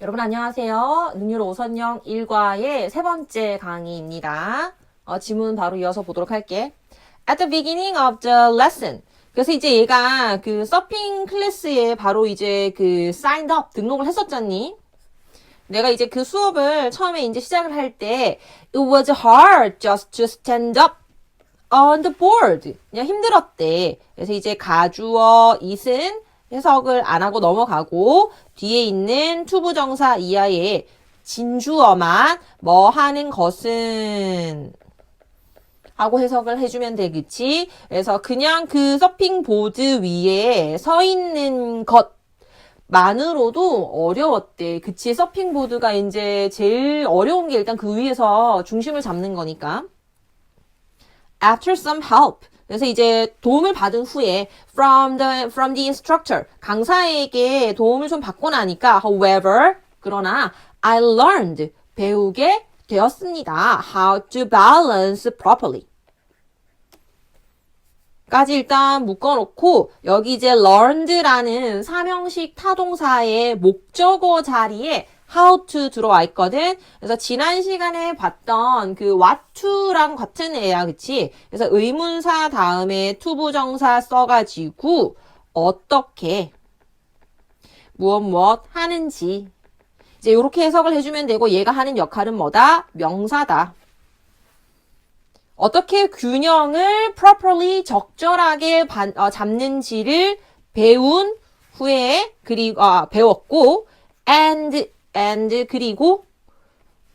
여러분 안녕하세요. 능률 5선형 1과의 세 번째 강의입니다. 지문 바로 이어서 보도록 할게. At the beginning of the lesson. 그래서 이제 얘가 그 서핑 클래스에 바로 이제 그 signed up 등록을 했었잖니? 내가 이제 그 수업을 처음에 이제 시작을 할 때 It was hard just to stand up on the board. 그냥 힘들었대. 그래서 이제 가주어 it은 해석을 안 하고 넘어가고 뒤에 있는 투부정사 이하의 진주어만 뭐 하는 것은 하고 해석을 해주면 되겠지. 그래서 그냥 그 서핑보드 위에 서 있는 것만으로도 어려웠대. 그치? 서핑보드가 이제 제일 어려운 게 일단 그 위에서 중심을 잡는 거니까. After some help. 그래서 이제 도움을 받은 후에 from the instructor. 강사에게 도움을 좀 받고 나니까 however, 그러나 I learned. 배우게 되었습니다. How to balance properly. 까지 일단 묶어놓고 여기 이제 learned라는 사명식 타동사의 목적어 자리에 how to 들어와 있거든. 그래서 지난 시간에 봤던 그 what to랑 같은 애야, 그치? 그래서 의문사 다음에 투부정사 써가지고 어떻게 무엇 하는지 이제 이렇게 해석을 해주면 되고 얘가 하는 역할은 뭐다? 명사다. 어떻게 균형을 properly 적절하게 잡는지를 배운 후에 그리고 배웠고 and 그리고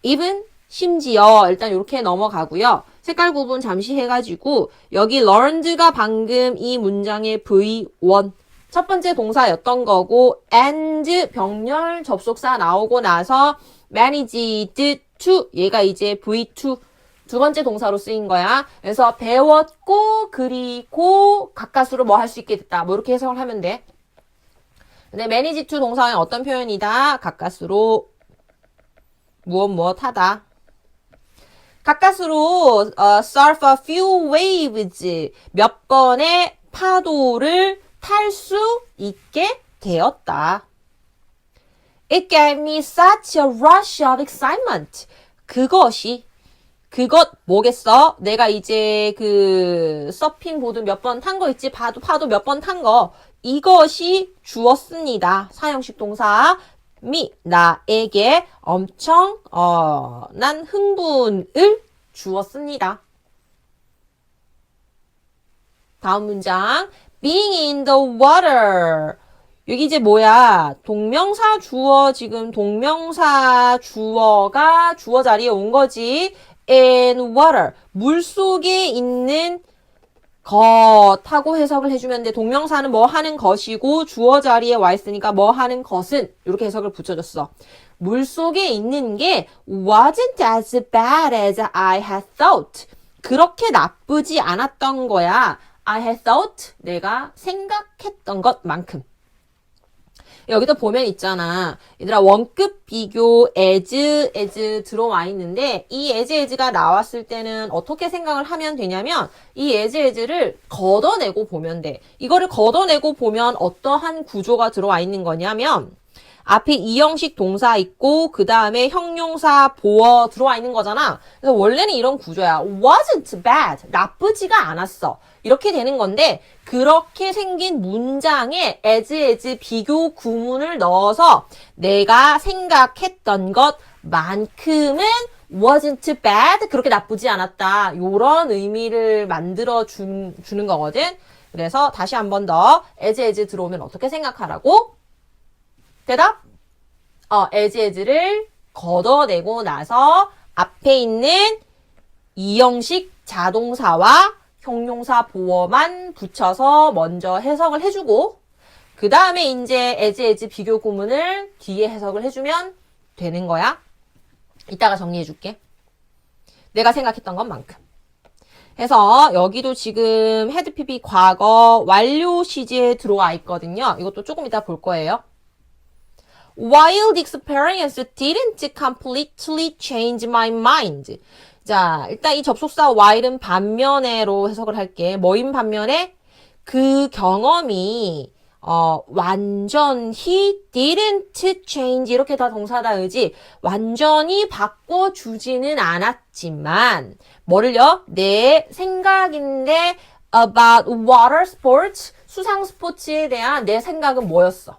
even 심지어 일단 이렇게 넘어가고요. 색깔 구분 잠시 해가지고 여기 learned가 방금 이 문장의 V1 첫 번째 동사였던 거고 and 병렬 접속사 나오고 나서 managed to 얘가 이제 V2 두 번째 동사로 쓰인 거야. 그래서 배웠고 그리고 가까스로 뭐 할 수 있게 됐다. 뭐 이렇게 해석을 하면 돼. 근데 manage to 동사는 어떤 표현이다? 가까스로 무엇 하다. 가까스로 surf a few waves 몇 번의 파도를 탈 수 있게 되었다. It gave me such a rush of excitement. 그것 뭐겠어? 내가 이제 그 서핑 보드 몇 번 탄 거 있지? 파도 몇 번 탄 거. 이것이 주었습니다. 사형식 동사 나에게 엄청난 흥분을 주었습니다. 다음 문장. Being in the water. 여기 이제 뭐야? 동명사 주어 지금 동명사 주어가 주어 자리에 온 거지. in water. 물 속에 있는 것하고 해석을 해주면 돼. 동명사는 뭐 하는 것이고 주어 자리에 와 있으니까 뭐 하는 것은 이렇게 해석을 붙여줬어. 물 속에 있는 게 wasn't as bad as I had thought. 그렇게 나쁘지 않았던 거야. I had thought. 내가 생각했던 것만큼. 여기도 보면 있잖아. 얘들아 원급 비교 as 들어와 있는데 이 as가 나왔을 때는 어떻게 생각을 하면 되냐면 이 as를 걷어내고 보면 돼. 이거를 걷어내고 보면 어떠한 구조가 들어와 있는 거냐면 앞에 이형식 동사 있고 그 다음에 형용사 보어 들어와 있는 거잖아. 그래서 원래는 이런 구조야. wasn't bad. 나쁘지가 않았어. 이렇게 되는 건데 그렇게 생긴 문장에 as 비교 구문을 넣어서 내가 생각했던 것만큼은 wasn't bad. 그렇게 나쁘지 않았다. 요런 의미를 만들어 주는 거거든. 그래서 다시 한 번 더 as 들어오면 어떻게 생각하라고? 대답? as를 걷어내고 나서 앞에 있는 이형식 자동사와 형용사 보어만 붙여서 먼저 해석을 해주고 그 다음에 이제 as 비교 구문을 뒤에 해석을 해주면 되는 거야. 이따가 정리해줄게. 내가 생각했던 것만큼. 해서 여기도 지금 헤드피비 과거 완료 시제에 들어와 있거든요. 이것도 조금 이따 볼 거예요. While the experience didn't completely change my mind. 자, 일단 이 접속사 while은 반면에로 해석을 할게. 뭐인 반면에? 그 경험이 완전히 didn't change 이렇게 다 동사다 의지 완전히 바꿔주지는 않았지만 뭐를요? 내 생각인데 about water sports 수상 스포츠에 대한 내 생각은 뭐였어?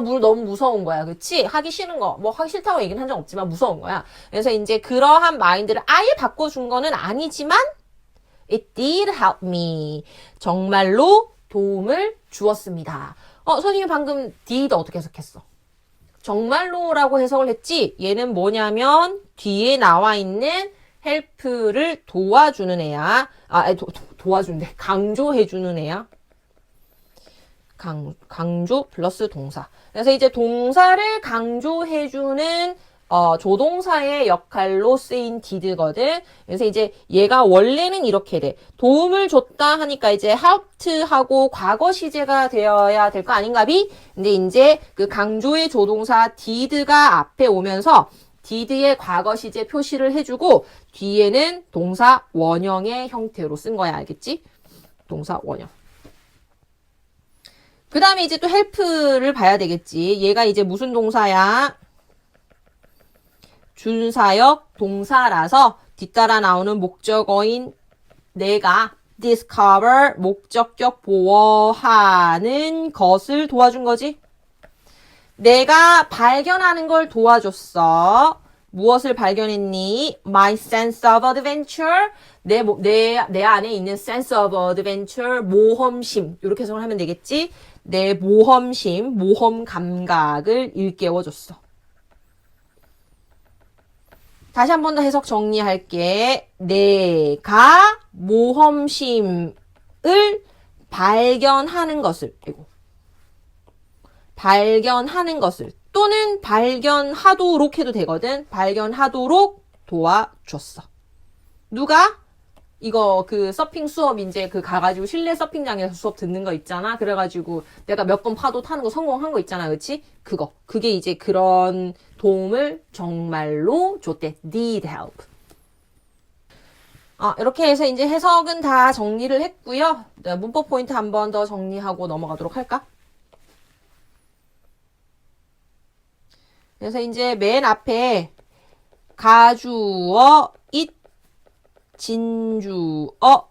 물 너무 무서운 거야. 그치? 하기 싫은 거. 뭐 하기 싫다고 얘기는 한 적 없지만 무서운 거야. 그래서 이제 그러한 마인드를 아예 바꿔준 거는 아니지만 it did help me. 정말로 도움을 주었습니다. 선생님 방금 did 어떻게 해석했어? 정말로라고 해석을 했지? 얘는 뭐냐면 뒤에 나와 있는 help를 도와주는 애야. 도와준대. 강조해주는 애야. 강조 플러스 동사. 그래서 이제 동사를 강조해주는 조동사의 역할로 쓰인 did거든. 그래서 이제 얘가 원래는 이렇게 돼. 도움을 줬다 하니까 이제 helped 하고 과거 시제가 되어야 될 거 아닌가비? 근데 이제 그 강조의 조동사 did가 앞에 오면서 did의 과거 시제 표시를 해주고 뒤에는 동사 원형의 형태로 쓴 거야. 알겠지? 동사 원형. 그 다음에 이제 또 help를 봐야 되겠지. 얘가 이제 무슨 동사야? 준사역 동사라서 뒤따라 나오는 목적어인 내가 discover 목적격 보어하는 것을 도와준 거지. 내가 발견하는 걸 도와줬어. 무엇을 발견했니? My sense of adventure. 내 안에 있는 sense of adventure, 모험심. 이렇게 해석을 하면 되겠지? 내 모험심, 모험 감각을 일깨워줬어. 다시 한 번 더 해석 정리할게. 내가 모험심을 발견하는 것을, 발견하는 것을, 또는 발견하도록 해도 되거든. 발견하도록 도와줬어. 누가? 이거 그 서핑 수업 이제 그 가가지고 실내 서핑장에서 수업 듣는 거 있잖아. 그래가지고 내가 몇 번 파도 타는 거 성공한 거 있잖아. 그치? 그게 이제 그런 도움을 정말로 줬대. Did help. 이렇게 해서 이제 해석은 다 정리를 했고요. 문법 포인트 한 번 더 정리하고 넘어가도록 할까? 그래서 이제 맨 앞에 가주어, it, 진주어,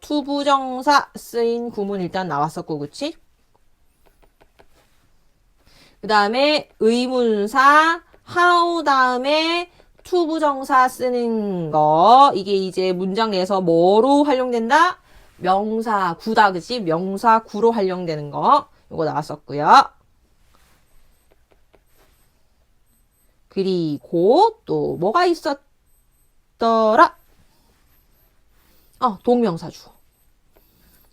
투부정사 쓰인 구문 일단 나왔었고, 그치? 그 다음에 의문사, how 다음에 투부정사 쓰는 거. 이게 이제 문장 내에서 뭐로 활용된다? 명사구다, 그치? 명사구로 활용되는 거. 이거 나왔었고요. 그리고 또 뭐가 있었더라? 동명사 주어.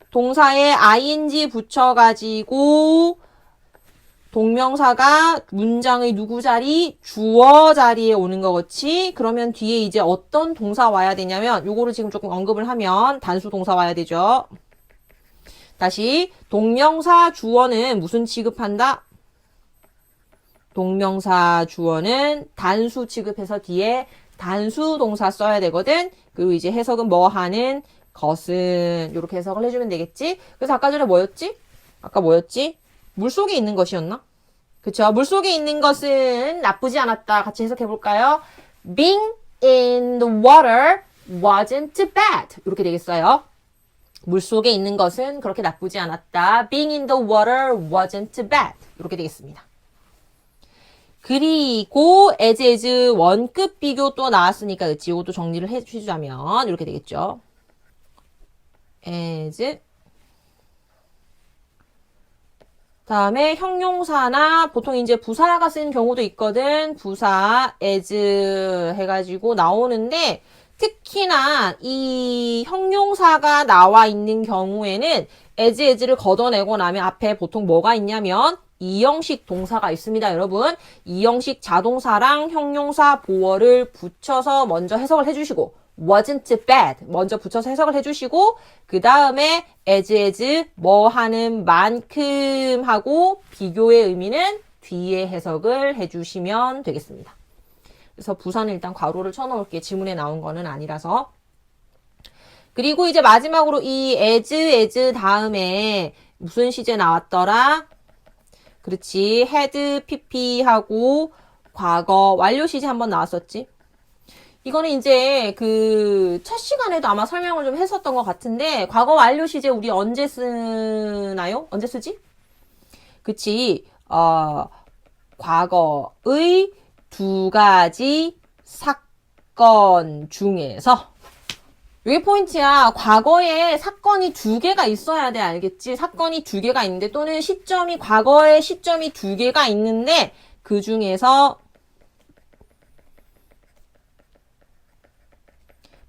동사에 ing 붙여가지고 동명사가 문장의 누구 자리? 주어 자리에 오는 거겠지? 그러면 뒤에 이제 어떤 동사 와야 되냐면 요거를 지금 조금 언급을 하면 단수 동사 와야 되죠. 다시 동명사 주어는 무슨 취급한다? 동명사 주어는 단수 취급해서 뒤에 단수 동사 써야 되거든. 그리고 이제 해석은 뭐 하는 것은 이렇게 해석을 해주면 되겠지. 그래서 아까 전에 뭐였지? 물속에 있는 것이었나? 그쵸? 물속에 있는 것은 나쁘지 않았다. 같이 해석해 볼까요? Being in the water wasn't bad. 이렇게 되겠어요. 물속에 있는 것은 그렇게 나쁘지 않았다. Being in the water wasn't bad. 이렇게 되겠습니다. 그리고 as 원급 비교 또 나왔으니까 그치? 이것도 정리를 해주자면 이렇게 되겠죠. as 다음에 형용사나 보통 이제 부사가 쓰인 경우도 있거든. 부사 as 해가지고 나오는데 특히나 이 형용사가 나와 있는 경우에는 as를 걷어내고 나면 앞에 보통 뭐가 있냐면 이형식 동사가 있습니다, 여러분. 이형식 자동사랑 형용사 보어를 붙여서 먼저 해석을 해주시고 wasn't bad 먼저 붙여서 해석을 해주시고 그 다음에 as 뭐 하는 만큼 하고 비교의 의미는 뒤에 해석을 해주시면 되겠습니다. 그래서 부사는 일단 괄호를 쳐놓을게. 지문에 나온 거는 아니라서. 그리고 이제 마지막으로 이 as 다음에 무슨 시제 나왔더라? 그렇지. had, pp하고 과거 완료 시제 한번 나왔었지. 이거는 이제 그 첫 시간에도 아마 설명을 좀 했었던 것 같은데 과거 완료 시제 우리 언제 쓰나요? 언제 쓰지? 그치. 과거의 두 가지 사건 중에서 이게 포인트야. 과거에 사건이 두 개가 있어야 돼. 알겠지? 사건이 두 개가 있는데 또는 과거에 시점이 두 개가 있는데 그 중에서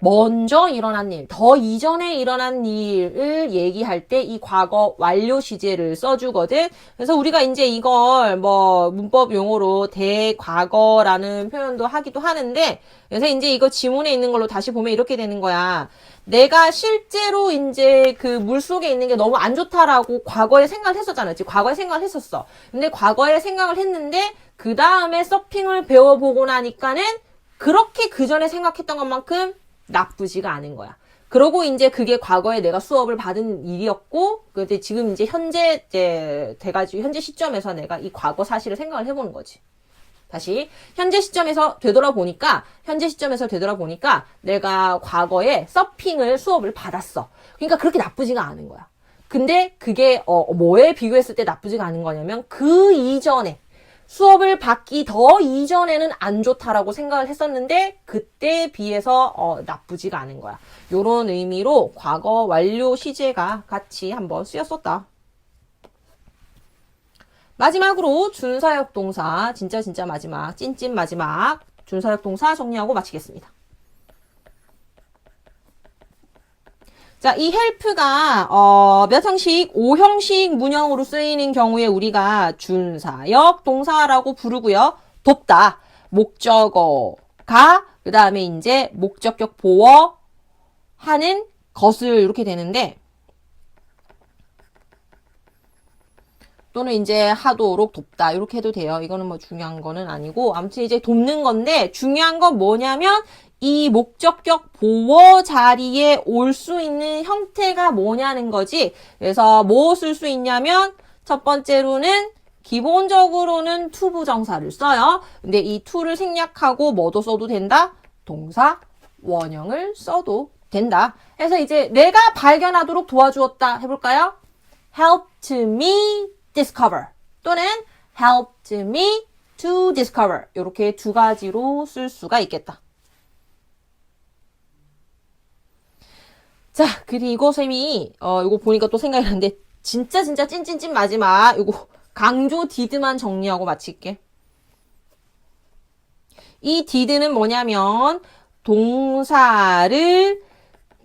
먼저 일어난 일, 더 이전에 일어난 일을 얘기할 때 이 과거 완료 시제를 써주거든. 그래서 우리가 이제 이걸 뭐 문법 용어로 대과거라는 표현도 하기도 하는데, 그래서 이제 이거 지문에 있는 걸로 다시 보면 이렇게 되는 거야. 내가 실제로 이제 그 물속에 있는 게 너무 안 좋다라고 과거에 생각을 했었잖아. 지금 과거에 생각을 했었어. 근데 과거에 생각을 했는데 그 다음에 서핑을 배워보고 나니까는 그렇게 그 전에 생각했던 것만큼 나쁘지가 않은 거야. 그러고 이제 그게 과거에 내가 수업을 받은 일이었고, 근데 지금 이제 현재 돼가지고 현재 시점에서 내가 이 과거 사실을 생각을 해보는 거지. 다시 현재 시점에서 되돌아보니까 내가 과거에 서핑을 수업을 받았어. 그러니까 그렇게 나쁘지가 않은 거야. 근데 그게 뭐에 비교했을 때 나쁘지가 않은 거냐면 그 이전에 수업을 받기 더 이전에는 안 좋다라고 생각을 했었는데 그때에 비해서 나쁘지가 않은 거야. 요런 의미로 과거 완료 시제가 같이 한번 쓰였었다. 마지막으로 준사역 동사, 진짜 마지막, 찐찐 마지막 준사역 동사 정리하고 마치겠습니다. 자, 이 help가 몇 형식? 5형식 문형으로 쓰이는 경우에 우리가 준사역 동사라고 부르고요. 돕다, 목적어가 그 다음에 이제 목적격 보어 하는 것을 이렇게 되는데 또는 이제 하도록 돕다 이렇게 해도 돼요. 이거는 뭐 중요한 거는 아니고 아무튼 이제 돕는 건데 중요한 건 뭐냐면 이 목적격 보어 자리에 올 수 있는 형태가 뭐냐는 거지. 그래서 뭐 쓸 수 있냐면 첫 번째로는 기본적으로는 to 부정사를 써요. 근데 이 to를 생략하고 뭐도 써도 된다? 동사 원형을 써도 된다. 그래서 이제 내가 발견하도록 도와주었다 해볼까요? helped me discover 또는 helped me to discover 이렇게 두 가지로 쓸 수가 있겠다. 자, 그리고 쌤이 이거 보니까 또 생각이 나는데 진짜 찐찐찐 마지막 이거 강조 did만 정리하고 마칠게. 이 did는 뭐냐면 동사를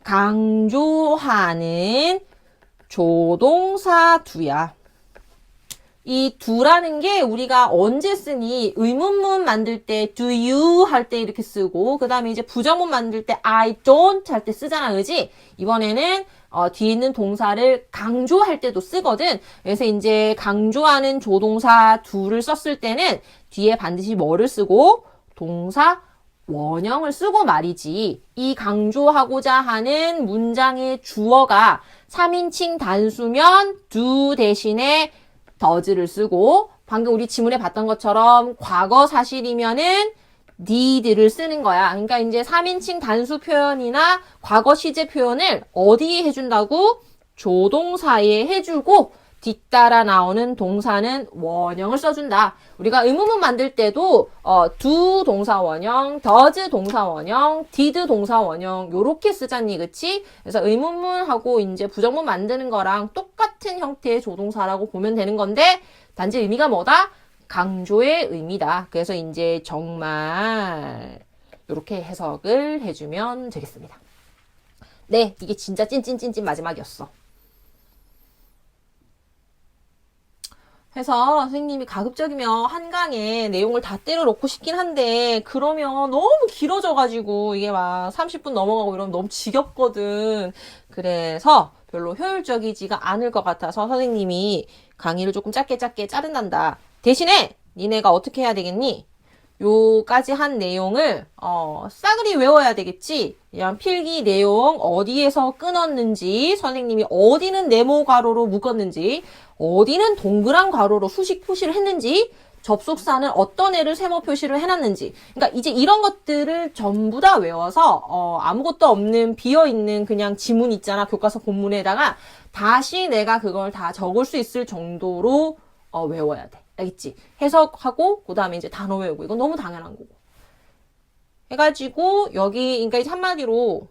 강조하는 조동사 do야. 이 do라는 게 우리가 언제 쓰니? 의문문 만들 때 do you 할 때 이렇게 쓰고 그 다음에 이제 부정문 만들 때 I don't 할 때 쓰잖아. 그지? 이번에는 뒤에 있는 동사를 강조할 때도 쓰거든. 그래서 이제 강조하는 조동사 do를 썼을 때는 뒤에 반드시 뭐를 쓰고? 동사 원형을 쓰고 말이지. 이 강조하고자 하는 문장의 주어가 3인칭 단수면 do 대신에 does를 쓰고 방금 우리 지문에 봤던 것처럼 과거 사실이면은 did를 쓰는 거야. 그러니까 이제 3인칭 단수 표현이나 과거 시제 표현을 어디에 해준다고? 조동사에 해주고 뒤따라 나오는 동사는 원형을 써준다. 우리가 의문문 만들 때도 do 동사 원형, does 동사 원형, did 동사 원형 요렇게 쓰잖니, 그치? 그래서 의문문하고 이제 부정문 만드는 거랑 똑같은 형태의 조동사라고 보면 되는 건데 단지 의미가 뭐다? 강조의 의미다. 그래서 이제 정말 요렇게 해석을 해주면 되겠습니다. 네, 이게 진짜 찐찐찐찐 마지막이었어. 해서 선생님이 가급적이면 한 강에 내용을 다 때려 넣고 싶긴 한데 그러면 너무 길어져가지고 이게 막 30분 넘어가고 이러면 너무 지겹거든. 그래서 별로 효율적이지가 않을 것 같아서 선생님이 강의를 조금 짧게 자른단다. 대신에 니네가 어떻게 해야 되겠니? 요까지 한 내용을 싸그리 외워야 되겠지. 그냥 필기 내용 어디에서 끊었는지, 선생님이 어디는 네모 괄호로 묶었는지, 어디는 동그란 괄호로 수식 표시를 했는지, 접속사는 어떤 애를 세모 표시를 해놨는지. 그러니까 이제 이런 것들을 전부 다 외워서 아무것도 없는 비어있는 그냥 지문 있잖아. 교과서 본문에다가 다시 내가 그걸 다 적을 수 있을 정도로 외워야 돼. 알겠지? 해석하고 그 다음에 이제 단어 외우고. 이건 너무 당연한 거고. 해가지고 여기 그러니까 이제 한마디로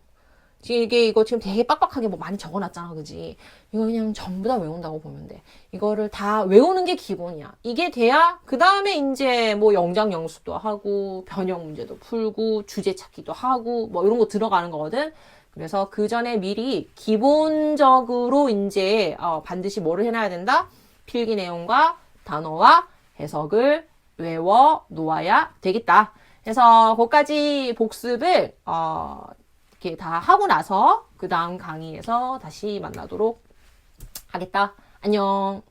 이거 지금 되게 빡빡하게 뭐 많이 적어놨잖아, 그지? 이거 그냥 전부 다 외운다고 보면 돼. 이거를 다 외우는 게 기본이야. 이게 돼야 그 다음에 이제 뭐 영장 영수도 하고 변형 문제도 풀고 주제 찾기도 하고 뭐 이런 거 들어가는 거거든. 그래서 그 전에 미리 기본적으로 이제 반드시 뭐를 해놔야 된다? 필기 내용과 단어와 해석을 외워 놓아야 되겠다. 그래서 거기까지 복습을 이렇게 다 하고 나서 그 다음 강의에서 다시 만나도록 하겠다. 안녕.